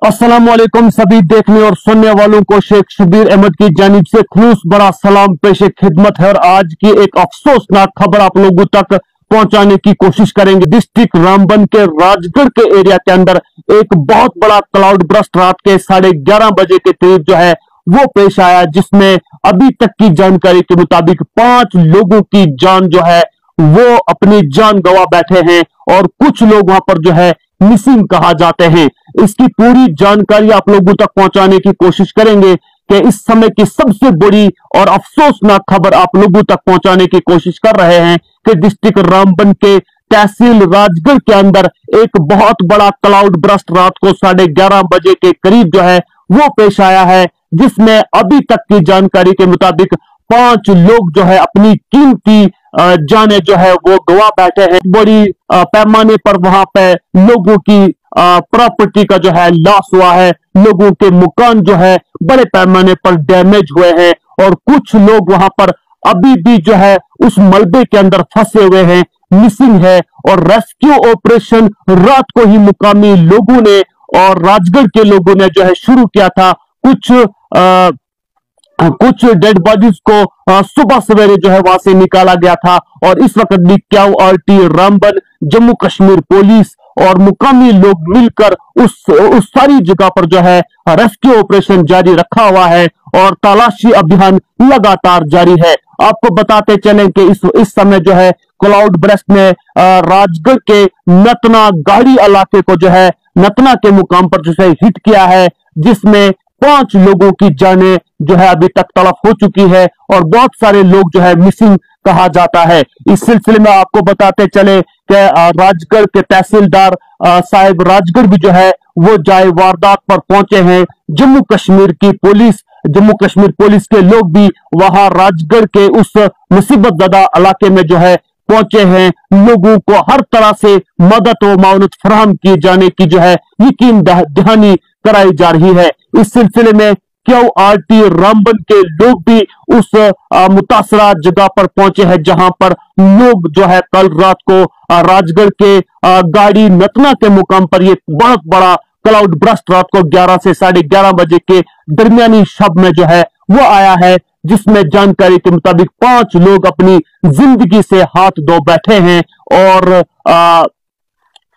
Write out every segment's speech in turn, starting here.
अस्सलाम वालेकुम सभी देखने और सुनने वालों को शेख शबीर अहमद की जानिब से खुलूस बड़ा सलाम पेश खिदमत है। और आज की एक अफसोसनाक खबर आप लोगों तक पहुंचाने की कोशिश करेंगे। डिस्ट्रिक्ट रामबन के राजगढ़ के एरिया के अंदर एक बहुत बड़ा क्लाउड बर्स्ट रात के 11:30 बजे के करीब जो है वो पेश आया, जिसमें अभी तक की जानकारी के मुताबिक 5 लोगों की जान जो है वो अपनी जान गंवा बैठे हैं और कुछ लोग वहां पर जो है मिसिंग कहा जाते हैं। इसकी पूरी जानकारी आप लोगों तक पहुंचाने की कोशिश करेंगे कि इस समय की सबसे बड़ी और अफसोसनाक खबर आप लोगों तक पहुंचाने की कोशिश कर रहे हैं कि डिस्ट्रिक्ट रामबन के तहसील राजगढ़ के अंदर एक बहुत बड़ा क्लाउड बर्स्ट रात को 11:30 बजे के करीब जो है वो पेश आया है, जिसमें अभी तक की जानकारी के मुताबिक 5 लोग जो है अपनी कीमती जाने जो है वो गवा बैठे हैं। बड़ी पैमाने पर वहां पे लोगों की प्रॉपर्टी का जो है लॉस हुआ है। लोगों के मकान जो है बड़े पैमाने पर डैमेज हुए हैं और कुछ लोग वहां पर अभी भी जो है उस मलबे के अंदर फंसे हुए हैं, मिसिंग है। और रेस्क्यू ऑपरेशन रात को ही मुकामी लोगों ने और राजगढ़ के लोगों ने जो है शुरू किया था। कुछ डेड बॉडीज को सुबह सवेरे जो है वहां से निकाला गया था और इस वक्त भी क्यूआरटी रामबन, जम्मू कश्मीर पुलिस और मुकामी लोग मिलकर उस सारी जगह पर जो है रेस्क्यू ऑपरेशन जारी रखा हुआ है और तलाशी अभियान लगातार जारी है। आपको बताते चलें कि इस समय जो है क्लाउड बर्स्ट ने राजगढ़ के नतना गाड़ी इलाके को जो है नतना के मुकाम पर जो है हिट किया है, जिसमें 5 लोगों की जानें जो है अभी तक तलब हो चुकी है और बहुत सारे लोग जो है मिसिंग कहा जाता है। इस सिलसिले में आपको बताते चले कि राजगढ़ के तहसीलदार साहिब राजगढ़ भी जो है वो जाए वारदात पर पहुंचे हैं। जम्मू कश्मीर पुलिस के लोग भी वहां राजगढ़ के उस मुसीबत ज़दा इलाके में जो है पहुंचे हैं। लोगों को हर तरह से मदद व माउनत फराहम किए जाने की जो है यकीन दहानी कराई जा रही है। इस सिलसिले में क्यूआरटी रामबन के लोग भी उस मुतासरा जगह पर पहुंचे हैं, जहां पर लोग जो है कल रात को राजगढ़ के गाड़ी नतना के मुकाम पर ये बहुत बड़ा क्लाउड बर्स्ट रात को 11 से 11:30 बजे के दरमियानी शब में जो है वो आया है, जिसमें जानकारी के मुताबिक 5 लोग अपनी जिंदगी से हाथ धो बैठे हैं और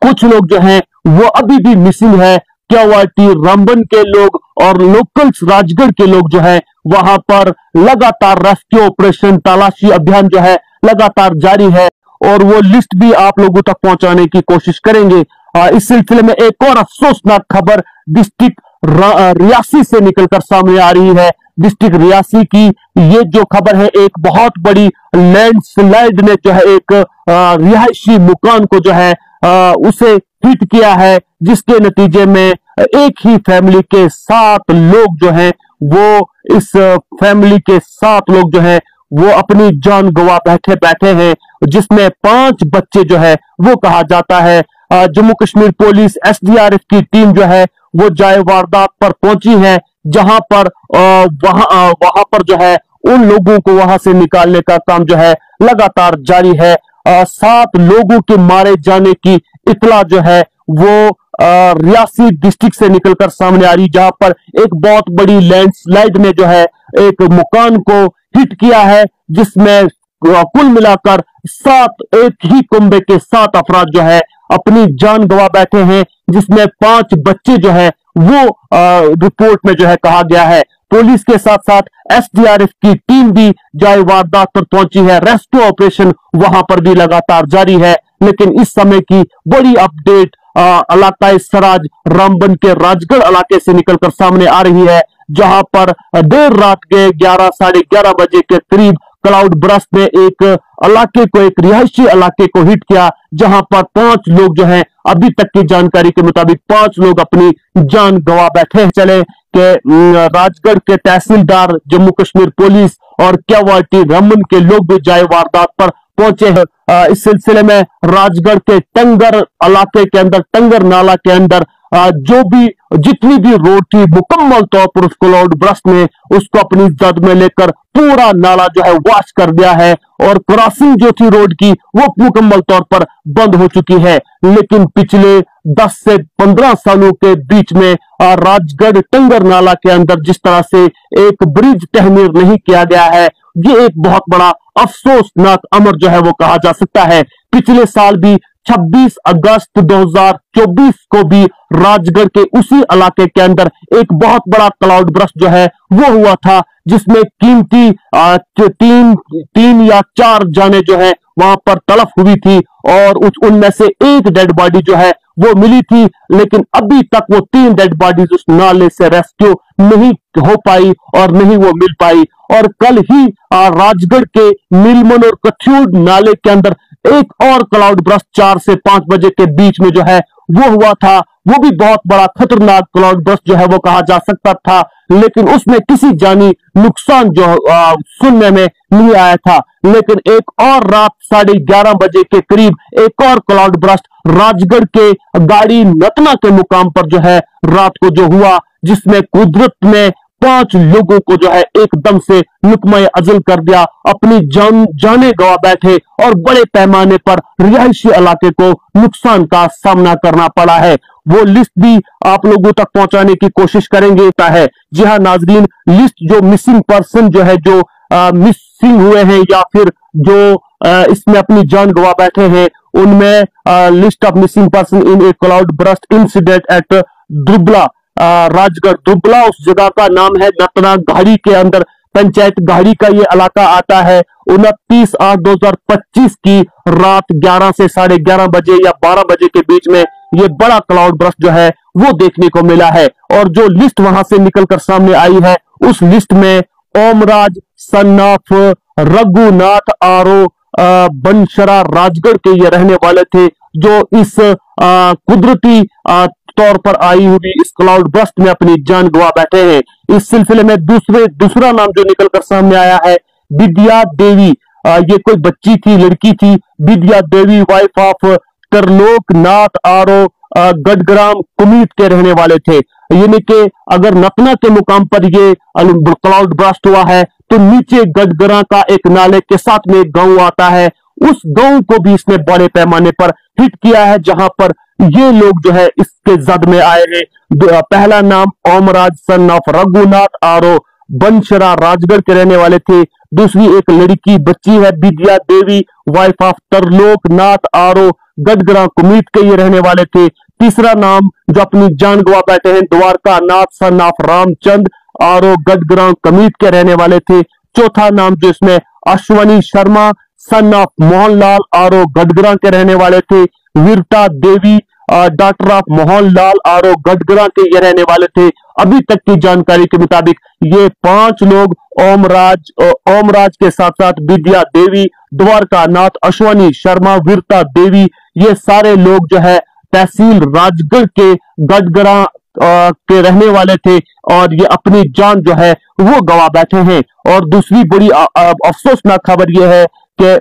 कुछ लोग जो हैं वो अभी भी मिसिंग है। क्यूआरटी रामबन के लोग और लोकल राजगढ़ के लोग जो है वहां पर लगातार रेस्क्यू ऑपरेशन तलाशी अभियान जो है लगातार जारी है और वो लिस्ट भी आप लोगों तक पहुंचाने की कोशिश करेंगे। इस सिलसिले में एक और अफसोसनाक खबर डिस्ट्रिक्ट रियासी से निकलकर सामने आ रही है। डिस्ट्रिक्ट रियासी की ये जो खबर है, एक बहुत बड़ी लैंडस्लाइड ने जो है एक रिहायशी मकान को जो है उसे हिट किया है, जिसके नतीजे में एक ही फैमिली के 7 लोग जो हैं वो इस फैमिली के 7 लोग जो हैं वो अपनी जान गंवा बैठे हैं, जिसमें 5 बच्चे जो है वो कहा जाता है। जम्मू कश्मीर पुलिस एसडीआरएफ की टीम जो है वो जाए वारदात पर पहुंची है, जहां पर वहां पर जो है उन लोगों को वहां से निकालने का काम जो है लगातार जारी है। 7 लोगों के मारे जाने की इतला जो है वो रियासी डिस्ट्रिक्ट से निकलकर सामने आ रही, जहां पर एक बहुत बड़ी लैंडस्लाइड ने जो है एक मकान को हिट किया है, जिसमें कुल मिलाकर 7 एक ही कुंबे के 7 अफराद जो है अपनी जान गंवा बैठे हैं, जिसमें 5 बच्चे जो है वो रिपोर्ट में जो है कहा गया है। पुलिस के साथ साथ एसडीआरएफ की टीम भी जाए वारदात पर पहुंची है। रेस्क्यू ऑपरेशन वहां पर भी लगातार जारी है। लेकिन इस समय की बड़ी अपडेट इलाका सराज रामबन के राजगढ़ इलाके से निकलकर सामने आ रही है, जहां पर देर रात के 11 साढ़े 11 बजे के करीब क्लाउड बर्स्ट ने एक रिहायशी इलाके को हिट किया, जहां पर 5 लोग जो हैं अभी तक की जानकारी के मुताबिक 5 लोग अपनी जान गंवा बैठे। चले कि राजगढ़ के तहसीलदार, जम्मू कश्मीर पुलिस और क्यूआरटी रामबन के लोग भी जाए वारदात पर पहुंचे हैं। इस सिलसिले में राजगढ़ के टंगर इलाके के अंदर, टंगर नाला के अंदर जो भी जितनी भी रोड थी मुकम्मल तौर पर उस क्लाउड बर्स्ट ने उसको अपनी जद में लेकर पूरा नाला जो है वॉश कर दिया है और क्रॉसिंग जो थी रोड की वो मुकम्मल तौर पर बंद हो चुकी है। लेकिन पिछले 10 से 15 सालों के बीच में राजगढ़ टंगर नाला के अंदर जिस तरह से एक ब्रिज तहमीर नहीं किया गया है, ये एक बहुत बड़ा अफसोसनाक अमर जो है वो कहा जा सकता है। पिछले साल भी 26 अगस्त 2024 को भी राजगढ़ के उसी इलाके के अंदर एक बहुत बड़ा क्लाउड बर्स्ट जो है वो हुआ था, जिसमें कीमती तीन या 4 जाने जो है वहां पर तलफ हुई थी और उनमें से एक डेड बॉडी जो है वो मिली थी। लेकिन अभी तक वो 3 डेड बॉडीज उस नाले से रेस्क्यू नहीं हो पाई और नहीं वो मिल पाई। और कल ही राजगढ़ के नीलमन और कथ्यूड नाले के अंदर एक और क्लाउड बर्स्ट 4 से 5 बजे के बीच में जो है वो हुआ था। वो भी बहुत बड़ा खतरनाक क्लाउड बर्स्ट जो है वो कहा जा सकता था, लेकिन उसमें किसी जानी नुकसान जो सुनने में नहीं आया था। लेकिन एक और रात 11:30 बजे के करीब एक और क्लाउड बर्स्ट राजगढ़ के गाड़ी नतना के मुकाम पर जो है रात को जो हुआ, जिसमें कुदरत ने 5 लोगों को जो है एकदम से लुकमा अजल कर दिया, अपनी जाने गवा बैठे और बड़े पैमाने पर रिहायशी इलाके को नुकसान का सामना करना पड़ा है। वो लिस्ट भी आप लोगों तक पहुंचाने की कोशिश करेंगे है। जी हाँ नाजरीन, लिस्ट जो मिसिंग पर्सन जो है जो मिसिंग हुए हैं या फिर जो इसमें अपनी जान गवा बैठे हैं, उनमें list of missing person in A cloud burst incident at दुबला राजगढ़। दुबला उस जगह का नाम है, नतना घाड़ी के अंदर पंचायत घाड़ी का ये इलाका आता है। 29/8/2025 की रात 11 से 11:30 बजे या 12 बजे के बीच में ये बड़ा क्लाउड बर्स्ट जो है वो देखने को मिला है। और जो लिस्ट वहां से निकलकर सामने आई है, उस लिस्ट में ओमराज सन ऑफ रघुनाथ आरो बनशरा राजगढ़ के ये रहने वाले थे, जो इस कुदरती तौर पर आई हुई इस क्लाउड बर्स्ट में अपनी जान गवा बैठे हैं। इस सिलसिले में दूसरा नाम जो निकलकर सामने आया है, विद्या देवी। ये कोई बच्ची थी, लड़की थी, विद्या देवी, वाइफ ऑफ त्रिलोक नाथ आरो गढ़ग्राम कुमीत के रहने वाले थे। यानी कि अगर नतना के मुकाम पर ये क्लाउड बर्स्ट हुआ है तो नीचे गढ़ग्राम का एक नाले के साथ में एक गांव आता है, उस गांव को भी इसने बड़े पैमाने पर हिट किया है, जहां पर ये लोग जो है इसके जद में आए हैं। पहला नाम ओमराज सन ऑफ रघुनाथ आरो बनशरा राजगढ़ के रहने वाले थे। दूसरी एक लड़की बच्ची है विद्या देवी, वाइफ ऑफ त्रिलोक नाथ आरो गढ़ग्राम कुमीत के ये रहने वाले थे। तीसरा नाम जो अपनी जान गवा बैठे हैं, द्वारका नाथ सन ऑफ रामचंद आरो गढ़ग्राम कुमीत के रहने वाले थे। चौथा नाम जो इसमें अश्वनी शर्मा सन ऑफ मोहनलाल आरो गढ़ग्राम के रहने वाले थे। वीरता देवी डॉक्टर ऑफ मोहनलाल आरो गढ़ग्राम के ये रहने वाले थे। अभी तक की जानकारी के मुताबिक ये 5 लोग ओमराज के साथ साथ विद्या देवी, द्वारका नाथ, अश्वनी शर्मा, वीरता देवी, ये सारे लोग जो है तहसील राजगढ़ के गढ़ग्राम के रहने वाले थे और ये अपनी जान जो है वो गवा बैठे हैं। और दूसरी बड़ी अफसोसनाक खबर यह है कि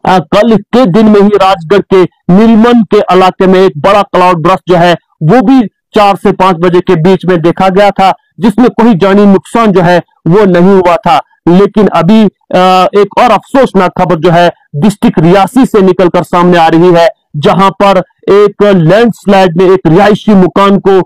कल के दिन में ही राजगढ़ के नीलमन के इलाके में एक बड़ा क्लाउड बर्स्ट जो है वो भी 4 से 5 बजे के बीच में देखा गया था, जिसमें कोई जानी नुकसान जो है वो नहीं हुआ था। लेकिन अभी एक और अफसोसनाक खबर जो है डिस्ट्रिक्ट रियासी से निकलकर सामने आ रही है, जहां पर एक लैंडस्लाइड ने एक रिहायशी मकान को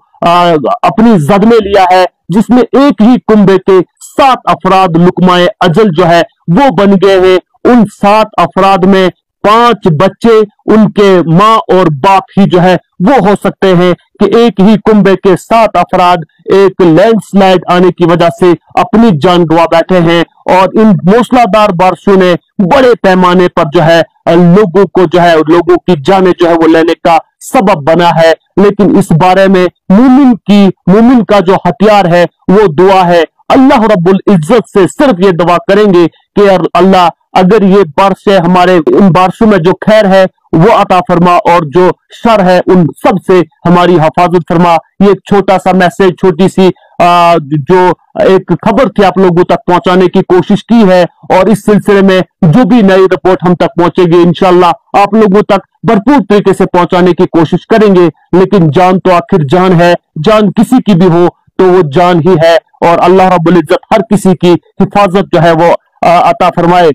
अपनी जद में लिया है, जिसमें एक ही कुंबे के 7 अफराद लुकमाए अजल जो है वो बन गए हैं। उन 7 अफराद में 5 बच्चे, उनके माँ और बाप ही जो है वो हो सकते हैं कि एक ही कुंबे के 7 अफराद एक लैंडस्लाइड आने की वजह से अपनी जान गवा बैठे हैं। और इन मूसलाधार बारिशों ने बड़े पैमाने पर जो है लोगों की जाने जो है वो लेने का सबब बना है। लेकिन इस बारे में मोमिन का जो हथियार है वो दुआ है। अल्लाह रब्बुल इज्जत से सिर्फ ये दुआ करेंगे कि अल्लाह अगर ये बारिश है, हमारे इन बारिशों में जो खैर है वो अता फरमा और जो शर है उन सब से हमारी हिफाजत फरमा। ये एक छोटा सा मैसेज, छोटी सी जो एक खबर थी आप लोगों तक पहुंचाने की कोशिश की है, और इस सिलसिले में जो भी नई रिपोर्ट हम तक पहुंचेगी इंशाल्लाह आप लोगों तक भरपूर तरीके से पहुंचाने की कोशिश करेंगे। लेकिन जान तो आखिर जान है, जान किसी की भी हो तो वो जान ही है, और अल्लाह रब्बुल इज्जत हर किसी की हिफाजत जो है वो अता फरमाए।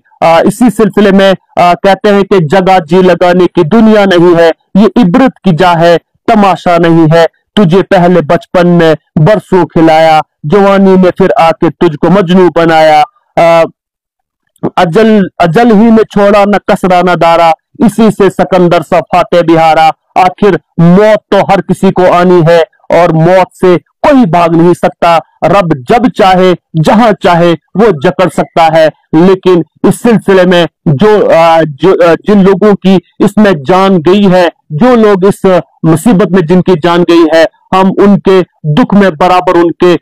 इसी सिलसिले में कहते हैं कि जगह जी लगाने की दुनिया नहीं है, ये इबरत की जा है, तमाशा नहीं है। तुझे पहले बचपन में बरसों खिलाया, जवानी में फिर आके तुझको मजनू बनाया। अजल अजल ही ने छोड़ा न कसरा न दारा, इसी से सकंदर सा फाते बिहारा। आखिर मौत तो हर किसी को आनी है, और मौत से कोई भाग नहीं सकता। रब जब चाहे जहां चाहे वो जकड़ सकता है। लेकिन इस सिलसिले में जिन लोगों की इसमें जान गई है, जो लोग इस मुसीबत में जिनकी जान गई है, हम उनके दुख में बराबर उनके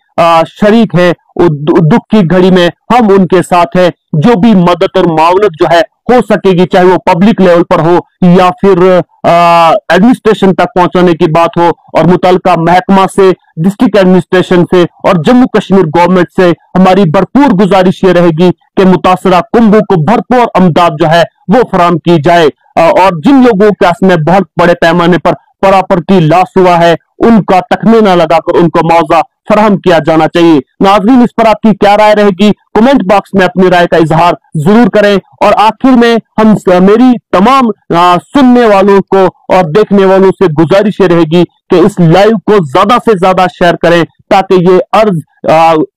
शरीक हैं। दुख की घड़ी में हम उनके साथ हैं। जो भी मदद और मावनत जो है हो सकेगी, चाहे वो पब्लिक लेवल पर हो या फिर एडमिनिस्ट्रेशन तक पहुंचाने की बात हो, और मुतलका महकमा से, डिस्ट्रिक्ट एडमिनिस्ट्रेशन से और जम्मू कश्मीर गवर्नमेंट से हमारी भरपूर गुजारिश ये रहेगी कि मुतासरा कुंभों को भरपूर अमदाद जो है वो फराम की जाए। और जिन लोगों के इसमें बहुत बड़े पैमाने पर प्रॉपर्टी लॉस हुआ है, उनका तखमीना लगाकर उनको मुआवजा फराहम किया जाना चाहिए। नाज़रीन, इस पर आपकी क्या राय रहेगी? कमेंट बॉक्स में अपनी राय का इजहार जरूर करें। और आखिर में हम मेरी तमाम सुनने वालों को और देखने वालों से गुजारिश ये रहेगी कि इस लाइव को ज्यादा से ज्यादा शेयर करें, ताकि ये अर्ज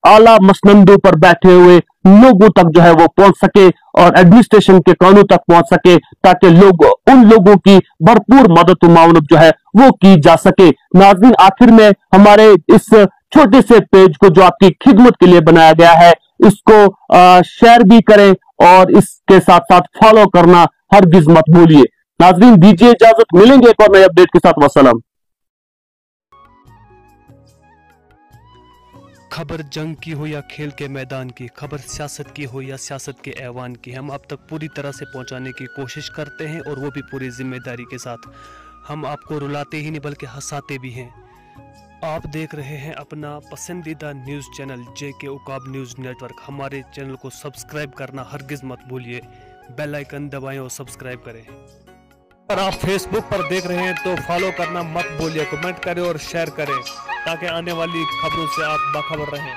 आला मसनदों पर बैठे हुए लोगों तक जो है वो पहुंच सके, और एडमिनिस्ट्रेशन के कानों तक पहुंच सके, ताकि लोग उन लोगों की भरपूर मदद और मावनत जो है वो की जा सके। नाज़रीन, आखिर में हमारे इस छोटे से पेज को जो आपकी खिदमत के लिए बनाया गया है, इसको शेयर भी करें, और इसके साथ साथ फॉलो करना हरगिज मत भूलिए। नाज़रीन, दीजिए इजाजत, मिलेंगे एक और नए अपडेट के साथ। वसलाम। खबर जंग की हो या खेल के मैदान की, खबर सियासत की हो या सियासत के ऐवान की, हम आप तक पूरी तरह से पहुंचाने की कोशिश करते हैं, और वो भी पूरी जिम्मेदारी के साथ। हम आपको रुलाते ही नहीं बल्कि हंसाते भी हैं। आप देख रहे हैं अपना पसंदीदा news channel JK Uqab news network. हमारे चैनल को सब्सक्राइब करना हरगिज़ मत भूलिए। बेल आइकन दबाएं और सब्सक्राइब करें। अगर आप फेसबुक पर देख रहे हैं तो फॉलो करना मत भूलिए। कमेंट करें और शेयर करें, ताकि आने वाली खबरों से आप बाखबर रहें।